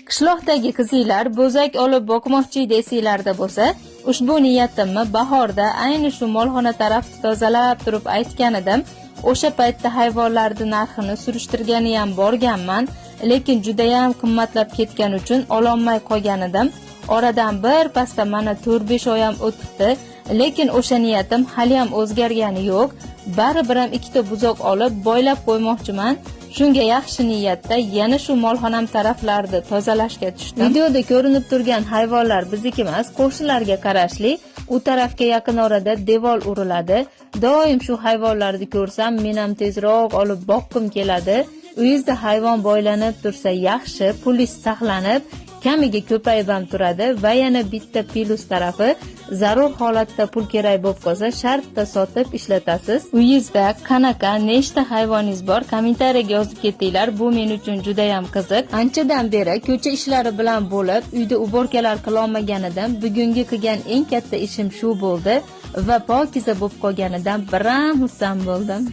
Qishloqdagi qizlar bo'zak olib boqmoqchi desanglarda bo'lsa, ushbu niyatimni bahorda ayni shu molxona tarafni tozalab turib aytgan edim. O'sha paytda hayvonlarning narxini surishtirgani ham borganman, lekin juda ham qimmatlab ketgani uchun ololmay qolgan edim. Oradan bir pasda mana 4-5 oy ham o'tibdi, lekin o'sha niyatim hali ham o'zgargani yo'q. Baribir ham ikkita buzoq olib boylab qo'ymoqchiman. Shunga yaxshi niyatda yana shu molxonam taraflarni tozalashga tushdim. Videoda ko'rinib turgan hayvonlar bizniki emas, qo'shnilarga qarashli. U tarafga yaqin orada devor uriladi. Doim shu hayvonlarni ko'rsam, men ham tezroq olib boqqim keladi. Uyingizda hayvon boylanib tursa yaxshi, pulingiz saqlanib, kamiga ko'payib ham turadi va yana bitta plus tarafi, zarur holatda pul kerak bo'lib qolsa, shartda sotib ishlatasiz. Uyingizda qanaqa, nechta hayvoningiz bor? Kommentariyaga yozib ketinglar. Bu men uchun juda ham qiziq. Anchadan beri ko'cha ishlari bilan bo'lib, uyda uborkalar qila olmagan edim. Bugungi qilgan eng katta ishim shu bo'ldi va pokiza bo'lib qolganidan biram xursand bo'ldim.